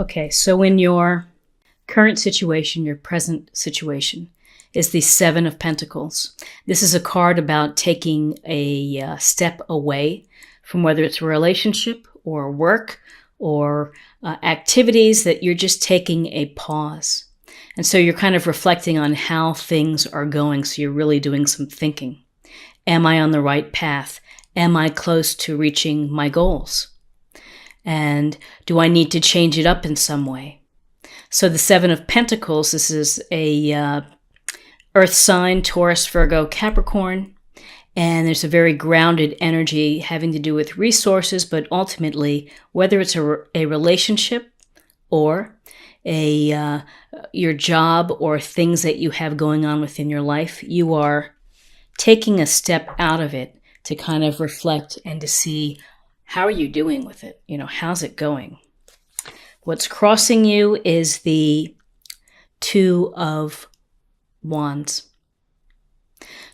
Okay, so in your current situation, your present situation, is the Seven of Pentacles. This is a card about taking a step away from whether it's a relationship or work or activities, that you're just taking a pause. And so you're kind of reflecting on how things are going. So you're really doing some thinking. Am I on the right path? Am I close to reaching my goals? And do I need to change it up in some way? So the Seven of Pentacles, this is a earth sign, Taurus, Virgo, Capricorn. And there's a very grounded energy having to do with resources, but ultimately, whether it's a relationship or your job or things that you have going on within your life, you are taking a step out of it to kind of reflect and to see, how are you doing with it? How's it going? What's crossing you is the Two of Wands.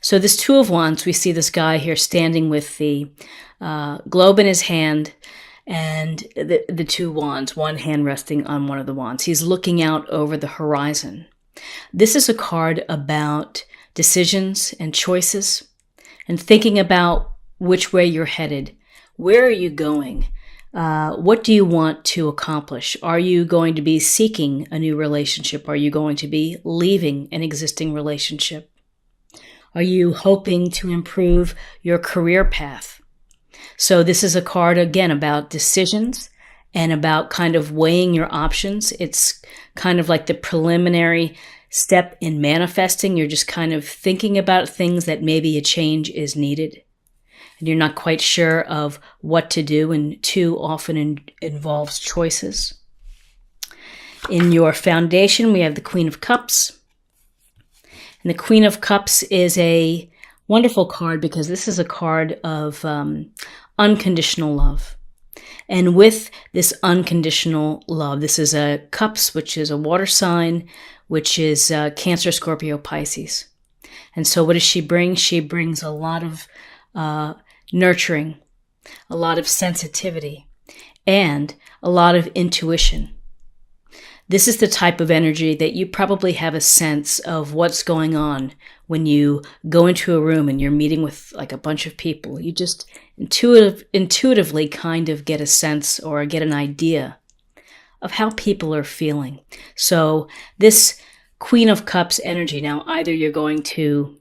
So this Two of Wands, we see this guy here standing with the globe in his hand and the two wands, one hand resting on one of the wands. He's looking out over the horizon. This is a card about decisions and choices and thinking about which way you're headed. Where are you going? What do you want to accomplish? Are you going to be seeking a new relationship? Are you going to be leaving an existing relationship? Are you hoping to improve your career path? So this is a card, again, about decisions and about kind of weighing your options. It's kind of like the preliminary step in manifesting. You're just kind of thinking about things that maybe a change is needed. And you're not quite sure of what to do, and two often involves choices. In your foundation, we have the Queen of Cups. And the Queen of Cups is a wonderful card because this is a card of unconditional love. And with this unconditional love, this is a Cups, which is a water sign, which is Cancer, Scorpio, Pisces. And so what does she bring? She brings a lot of nurturing, a lot of sensitivity, and a lot of intuition. This is the type of energy that you probably have a sense of what's going on when you go into a room and you're meeting with like a bunch of people. You just intuitively kind of get a sense or get an idea of how people are feeling. So this Queen of Cups energy, now either you're going to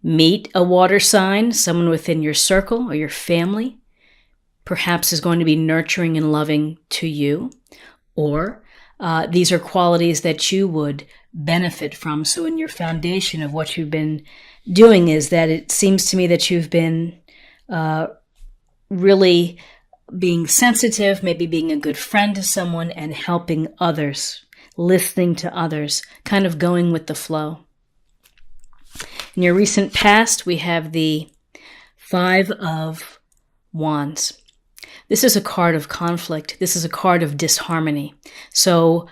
meet a water sign, someone within your circle or your family, perhaps is going to be nurturing and loving to you, or these are qualities that you would benefit from. So in your foundation of what you've been doing is that it seems to me that you've been really being sensitive, maybe being a good friend to someone and helping others, listening to others, kind of going with the flow. In your recent past, we have the Five of Wands. This is a card of conflict. This is a card of disharmony. So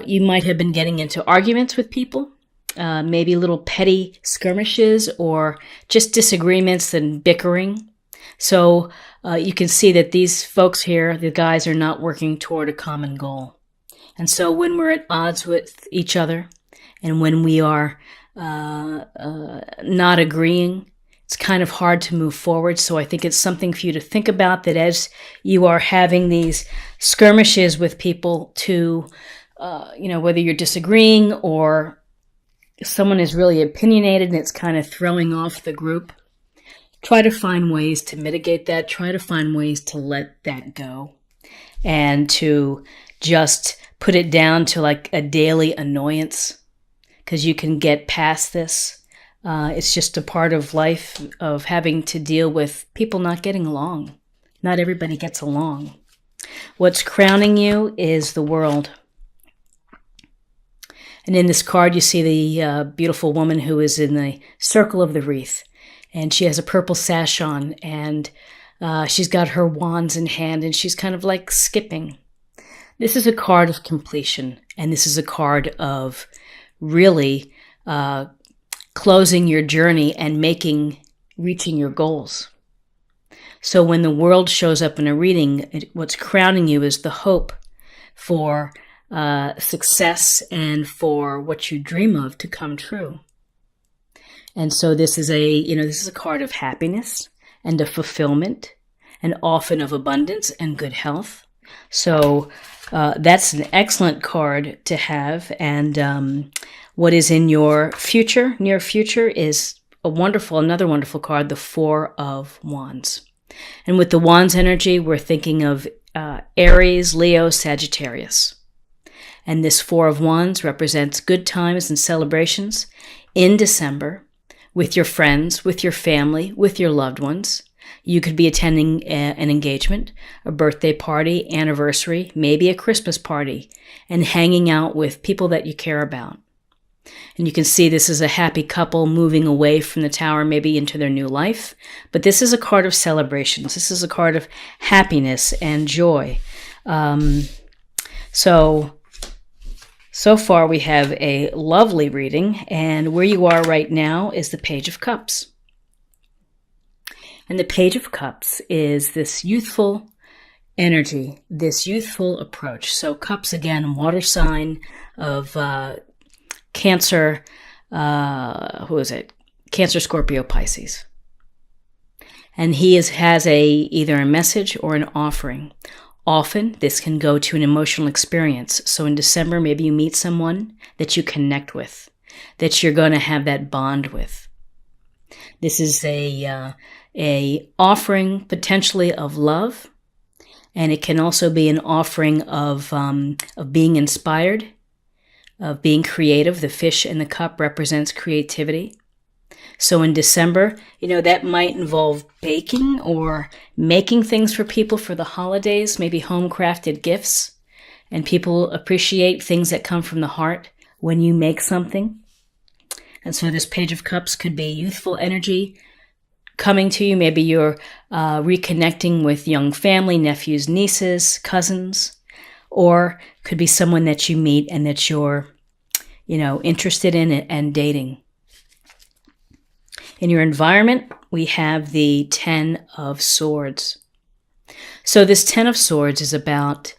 you might have been getting into arguments with people, maybe little petty skirmishes or just disagreements and bickering. So you can see that these folks here, the guys, are not working toward a common goal. And so when we're at odds with each other and when we are not agreeing, it's kind of hard to move forward. So I think it's something for you to think about, that as you are having these skirmishes with people to, whether you're disagreeing or someone is really opinionated and it's kind of throwing off the group, try to find ways to mitigate that. Try to find ways to let that go and to just put it down to like a daily annoyance, because you can get past this. It's just a part of life of having to deal with people not getting along. Not everybody gets along. What's crowning you is the World. And in this card, you see the beautiful woman who is in the circle of the wreath. And she has a purple sash on, and she's got her wands in hand, and she's kind of like skipping. This is a card of completion, and this is a card of really closing your journey and reaching your goals. So when the World shows up in a reading, what's crowning you is the hope for success and for what you dream of to come true. And so this is a card of happiness and of fulfillment, and often of abundance and good health. So that's an excellent card to have. And what is in your future, near future, is another wonderful card, the Four of Wands. And with the Wands energy, we're thinking of Aries, Leo, Sagittarius. And this Four of Wands represents good times and celebrations in December with your friends, with your family, with your loved ones. You could be attending an engagement, a birthday party, anniversary, maybe a Christmas party, and hanging out with people that you care about. And you can see this is a happy couple moving away from the tower, maybe into their new life. But this is a card of celebrations. This is a card of happiness and joy. So far we have a lovely reading, and where you are right now is the Page of Cups. And the Page of Cups is this youthful energy, this youthful approach. So Cups, again, water sign of Cancer, Cancer, Scorpio, Pisces. And he has either a message or an offering. Often, this can go to an emotional experience. So in December, maybe you meet someone that you connect with, that you're going to have that bond with. This is a offering potentially of love, and it can also be an offering of being inspired, of being creative. The fish in the cup represents creativity. So in December, that might involve baking or making things for people for the holidays, maybe home-crafted gifts. And people appreciate things that come from the heart when you make something. And so this Page of Cups could be youthful energy coming to you. Maybe you're reconnecting with young family, nephews, nieces, cousins, or could be someone that you meet and that you're, interested in and dating. In your environment, we have the Ten of Swords. So this Ten of Swords is about,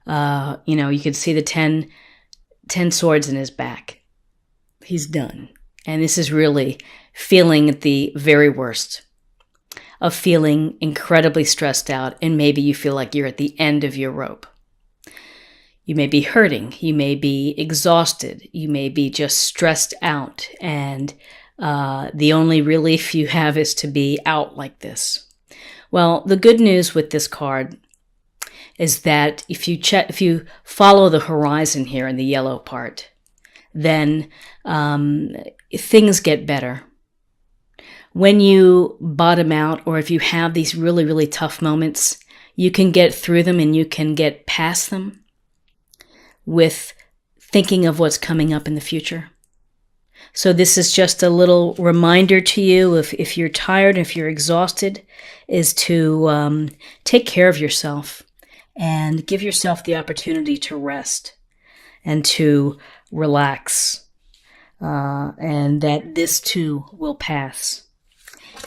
you can see the 10 swords in his back. He's done. And this is really feeling at the very worst of feeling incredibly stressed out, and maybe you feel like you're at the end of your rope. You may be hurting, you may be exhausted, you may be just stressed out, and the only relief you have is to be out like this. Well, the good news with this card is that if you follow the horizon here in the yellow part, then things get better. When you bottom out, or if you have these really, really tough moments, you can get through them and you can get past them with thinking of what's coming up in the future. So this is just a little reminder to you, if you're tired, if you're exhausted, is to take care of yourself and give yourself the opportunity to rest and to relax, and that this too will pass.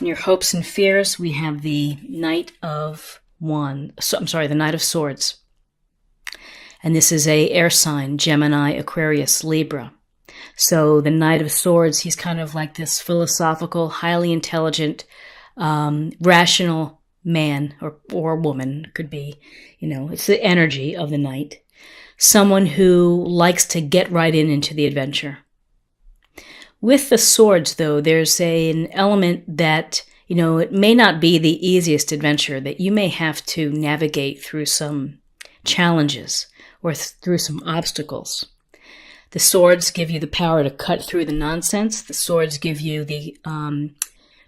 In your hopes and fears, we have the Knight of Swords. And this is a air sign, Gemini, Aquarius, Libra. So the Knight of Swords, he's kind of like this philosophical, highly intelligent, rational man or woman, could be, it's the energy of the Knight. Someone who likes to get right into the adventure. With the swords, though, there's an element that, it may not be the easiest adventure, that you may have to navigate through some challenges or through some obstacles. The swords give you the power to cut through the nonsense. The swords give you the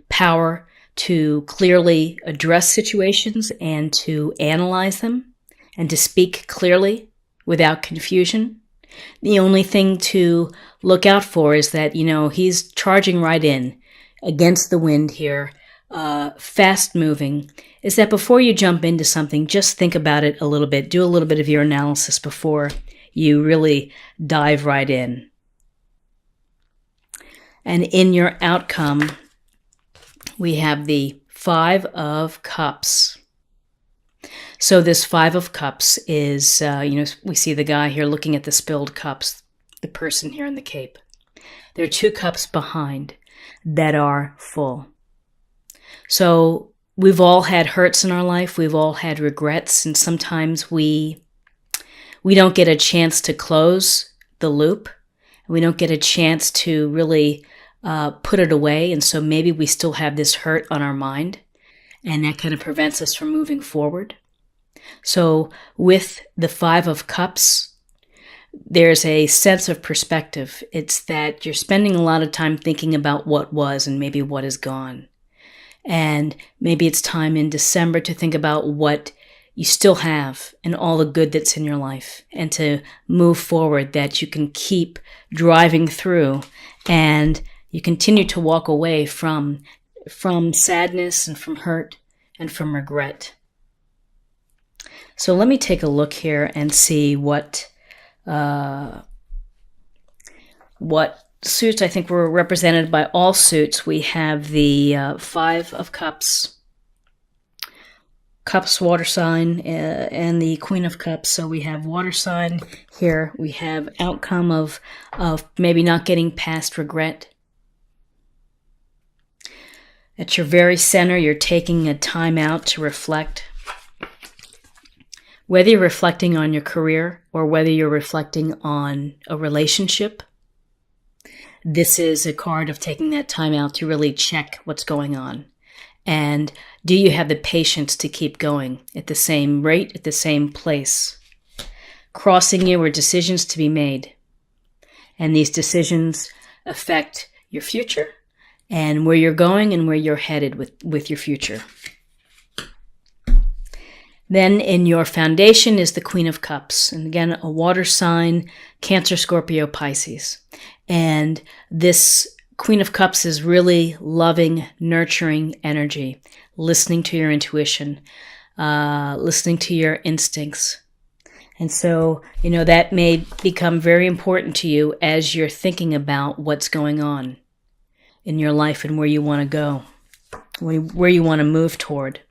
power to clearly address situations and to analyze them and to speak clearly without confusion. The only thing to look out for is that, he's charging right in against the wind here, fast moving, is that before you jump into something, just think about it a little bit. Do a little bit of your analysis before you really dive right in. And in your outcome, we have the Five of Cups. So this Five of Cups is, we see the guy here looking at the spilled cups, the person here in the cape. There are 2 cups behind that are full. So we've all had hurts in our life. We've all had regrets. And sometimes we don't get a chance to close the loop. We don't get a chance to really put it away. And so maybe we still have this hurt on our mind. And that kind of prevents us from moving forward. So with the Five of Cups, there's a sense of perspective. It's that you're spending a lot of time thinking about what was and maybe what is gone. And maybe it's time in December to think about what you still have and all the good that's in your life, and to move forward, that you can keep driving through and you continue to walk away from sadness and from hurt and from regret. So let me take a look here and see what suits I think were represented by all suits. We have the Five of Cups, water sign, and the Queen of Cups. So we have water sign here. We have outcome of maybe not getting past regret. At your very center, you're taking a time out to reflect. Whether you're reflecting on your career or whether you're reflecting on a relationship, this is a card of taking that time out to really check what's going on. And do you have the patience to keep going at the same rate, at the same place? Crossing you are decisions to be made. And these decisions affect your future and where you're going and where you're headed with your future. Then in your foundation is the Queen of Cups. And again, a water sign, Cancer, Scorpio, Pisces. And this Queen of Cups is really loving, nurturing energy, listening to your intuition, listening to your instincts. And so, that may become very important to you as you're thinking about what's going on in your life and where you want to go, where you want to move toward.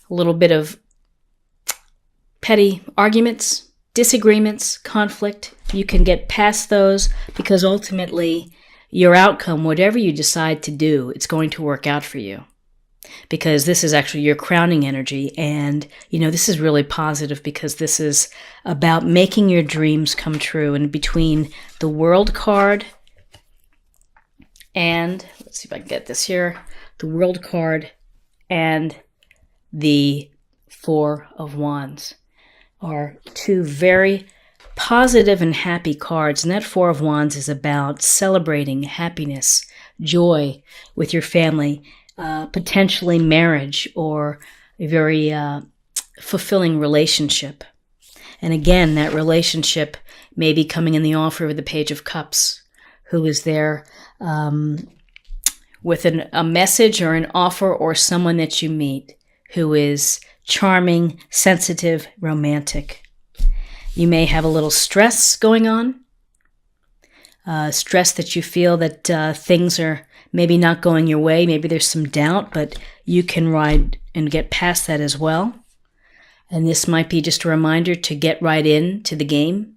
A little bit of petty arguments, disagreements, conflict. You can get past those because ultimately your outcome, whatever you decide to do, it's going to work out for you. Because this is actually your crowning energy. And, this is really positive because this is about making your dreams come true. And between the World card and, let's see if I can get this here, the World card and the Four of Wands are 2 very positive and happy cards. And that Four of Wands is about celebrating happiness, joy with your family, potentially marriage or a very fulfilling relationship. And again, that relationship may be coming in the offer of the Page of Cups, who is there with a message or an offer, or someone that you meet who is charming, sensitive, romantic. You may have a little stress going on, stress that you feel that things are maybe not going your way. Maybe there's some doubt, but you can ride and get past that as well. And this might be just a reminder to get right into the game.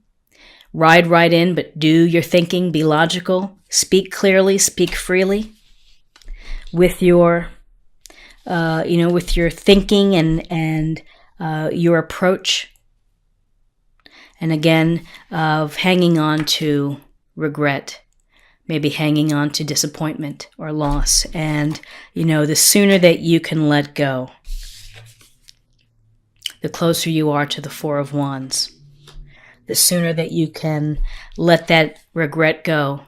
Ride right in, but do your thinking, be logical, speak clearly, speak freely with your with your thinking and your approach. And again, of hanging on to regret, maybe hanging on to disappointment or loss. And, the sooner that you can let go, the closer you are to the Four of Wands. The sooner that you can let that regret go,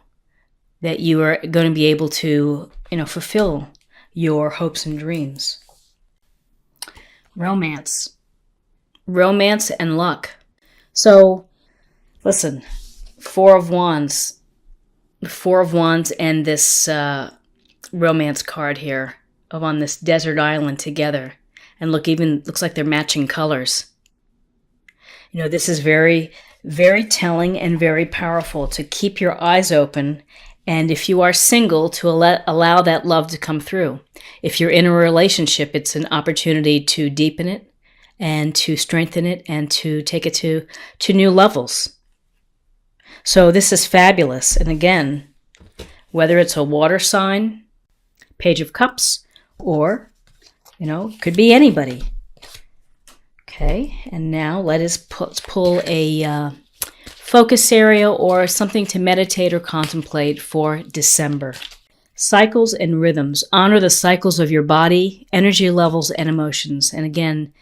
that you are going to be able to, fulfill your hopes and dreams. Romance and luck. So, listen, Four of Wands and this romance card here on this desert island together. And looks like they're matching colors. This is very, very telling and very powerful to keep your eyes open And if you are single, to allow that love to come through. If you're in a relationship, it's an opportunity to deepen it and to strengthen it and to take it to new levels. So this is fabulous. And again, whether it's a water sign, Page of Cups, or, could be anybody. Okay, and now let's pull a focus area or something to meditate or contemplate for December. Cycles and rhythms. Honor the cycles of your body, energy levels, and emotions. And again,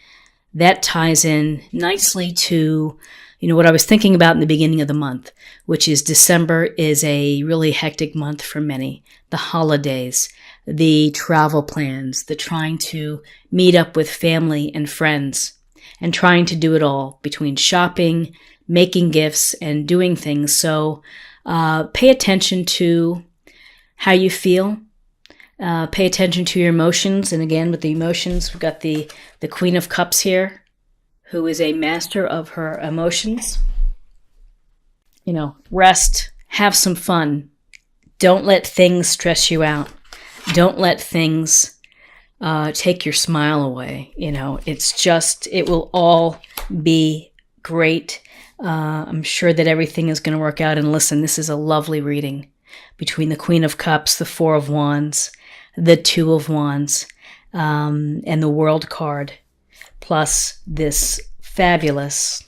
that ties in nicely to, what I was thinking about in the beginning of the month, which is December is a really hectic month for many. The holidays, the travel plans, the trying to meet up with family and friends, and trying to do it all between shopping, making gifts, and doing things. So pay attention to how you feel. Pay attention to your emotions. And again, with the emotions, we've got the Queen of Cups here, who is a master of her emotions. Rest, have some fun. Don't let things stress you out. Don't let things take your smile away. It will all be great. I'm sure that everything is going to work out. And listen, this is a lovely reading between the Queen of Cups, the Four of Wands, the Two of Wands, and the World card, plus this fabulous